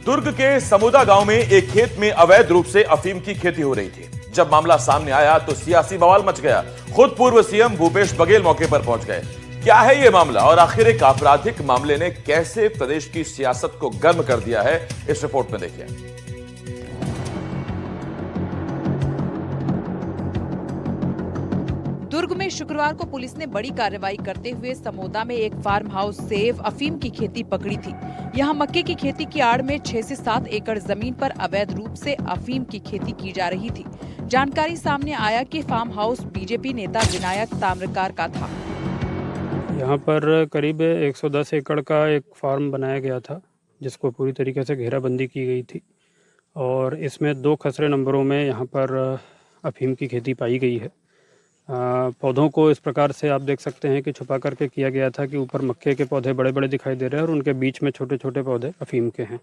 दुर्ग के समूदा गांव में एक खेत में अवैध रूप से अफीम की खेती हो रही थी। जब मामला सामने आया तो सियासी बवाल मच गया। खुद पूर्व सीएम भूपेश बघेल मौके पर पहुंच गए। क्या है ये मामला और आखिर एक आपराधिक मामले ने कैसे प्रदेश की सियासत को गर्म कर दिया है, इस रिपोर्ट में देखिए। दुर्ग में शुक्रवार को पुलिस ने बड़ी कार्रवाई करते हुए समोदा में एक फार्म हाउस से अफीम की खेती पकड़ी थी। यहां मक्के की खेती की आड़ में 6 से 7 एकड़ जमीन पर अवैध रूप से अफीम की खेती की जा रही थी। जानकारी सामने आया कि फार्म हाउस बीजेपी नेता विनायक ताम्रकार का था। यहाँ पर करीब 110 एकड़ का एक फार्म बनाया गया था, जिसको पूरी तरीके से घेराबंदी की गई थी और इसमें 2 खसरे नंबरों में यहाँ पर अफीम की खेती पाई गई है। पौधों को इस प्रकार से आप देख सकते हैं कि छुपा करके किया गया था कि ऊपर मक्के के पौधे बड़े बड़े दिखाई दे रहे हैं और उनके बीच में छोटे छोटे पौधे अफीम के हैं।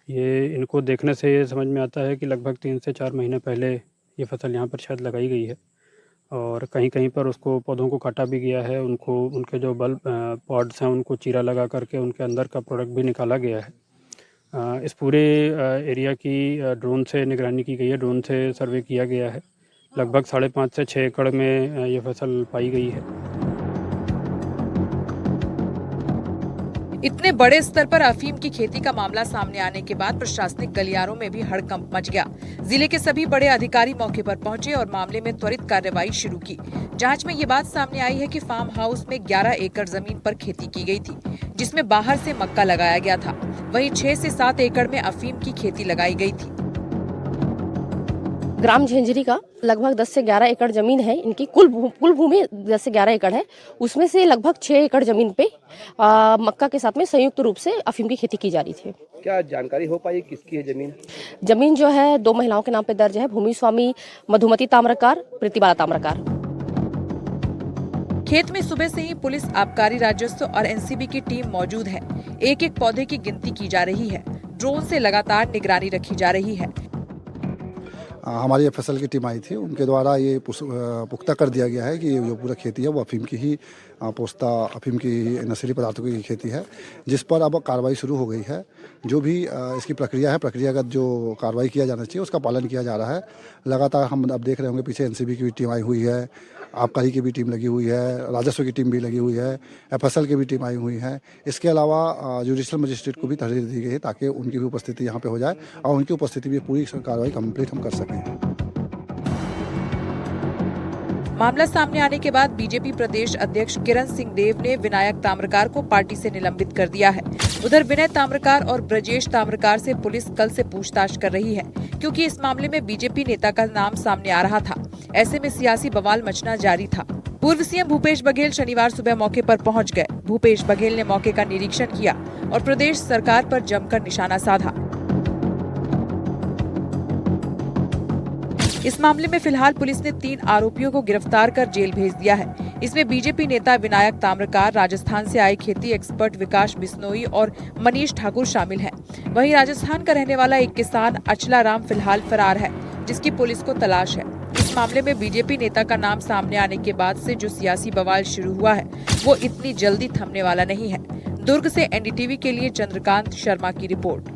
ये इनको देखने से ये समझ में आता है कि लगभग 3 से 4 महीने पहले ये फसल यहाँ पर शायद लगाई गई है और कहीं कहीं पर उसको पौधों को काटा भी गया है। उनको उनके जो बल्ब पॉड्स हैं उनको चीरा लगा करके उनके अंदर का प्रोडक्ट भी निकाला गया है। इस पूरे एरिया की ड्रोन से निगरानी की गई है, ड्रोन से सर्वे किया गया है। लगभग 5.5 से 6 एकड़ में ये फसल पाई गई है। इतने बड़े स्तर पर अफीम की खेती का मामला सामने आने के बाद प्रशासनिक गलियारों में भी हड़कंप मच गया। जिले के सभी बड़े अधिकारी मौके पर पहुंचे और मामले में त्वरित कार्रवाई शुरू की। जांच में ये बात सामने आई है कि फार्म हाउस में 11 एकड़ जमीन पर खेती की गई थी, जिसमें बाहर से मक्का लगाया गया था। वहीं 6 से 7 एकड़ में अफीम की खेती लगाई गई थी। ग्राम झंझरी का लगभग 10 से 11 एकड़ जमीन है। इनकी कुल भूमि 10 से 11 एकड़ है। उसमें से लगभग 6 एकड़ जमीन पे मक्का के साथ में संयुक्त रूप से अफीम की खेती की जा रही थी। क्या जानकारी हो पाई किसकी है जमीन? जमीन जो है 2 महिलाओं के नाम पे दर्ज है। भूमि स्वामी मधुमती ताम्रकार, प्रीतिबाला ताम्रकार। खेत में सुबह से ही पुलिस, आबकारी राजस्व और एनसीबी की टीम मौजूद है। एक एक पौधे की गिनती की जा रही है। ड्रोन से लगातार निगरानी रखी जा रही है। हमारी एफएसएल की टीम आई थी, उनके द्वारा ये पुख्ता कर दिया गया है कि ये जो पूरा खेती है वो अफीम की ही पोस्ता अफीम की नशीली पदार्थों की खेती है, जिस पर अब कार्रवाई शुरू हो गई है। जो भी इसकी प्रक्रिया है, प्रक्रियागत जो कार्रवाई किया जाना चाहिए उसका पालन किया जा रहा है। लगातार हम अब देख रहे होंगे पीछे एनसीबी की भी टीम आई हुई है, आबकारी की भी टीम लगी हुई है, राजस्व की टीम भी लगी हुई है, एफएसएल की भी टीम आई हुई है। इसके अलावा जुडिशल मजिस्ट्रेट को भी तहरीर दी गई है ताकि उनकी भी उपस्थिति यहाँ पे हो जाए और उनकी उपस्थिति में पूरी कार्रवाई कंप्लीट हम कर सकें। मामला सामने आने के बाद बीजेपी प्रदेश अध्यक्ष किरण सिंह देव ने विनायक ताम्रकार को पार्टी से निलंबित कर दिया है। उधर विनय ताम्रकार और ब्रजेश ताम्रकार से पुलिस कल से पूछताछ कर रही है, क्योंकि इस मामले में बीजेपी नेता का नाम सामने आ रहा था। ऐसे में सियासी बवाल मचना जारी था। पूर्व सीएम भूपेश बघेल शनिवार सुबह मौके पर पहुंच गए। भूपेश बघेल ने मौके का निरीक्षण किया और प्रदेश सरकार पर जमकर निशाना साधा। इस मामले में फिलहाल पुलिस ने 3 आरोपियों को गिरफ्तार कर जेल भेज दिया है। इसमें बीजेपी नेता विनायक ताम्रकार, राजस्थान से आए खेती एक्सपर्ट विकास बिश्नोई और मनीष ठाकुर शामिल हैं। वहीं राजस्थान का रहने वाला एक किसान अचला राम फिलहाल फरार है, जिसकी पुलिस को तलाश है। इस मामले में बीजेपी नेता का नाम सामने आने के बाद से जो सियासी बवाल शुरू हुआ है वो इतनी जल्दी थमने वाला नहीं है। दुर्ग से एनडीटीवी के लिए चंद्रकांत शर्मा की रिपोर्ट।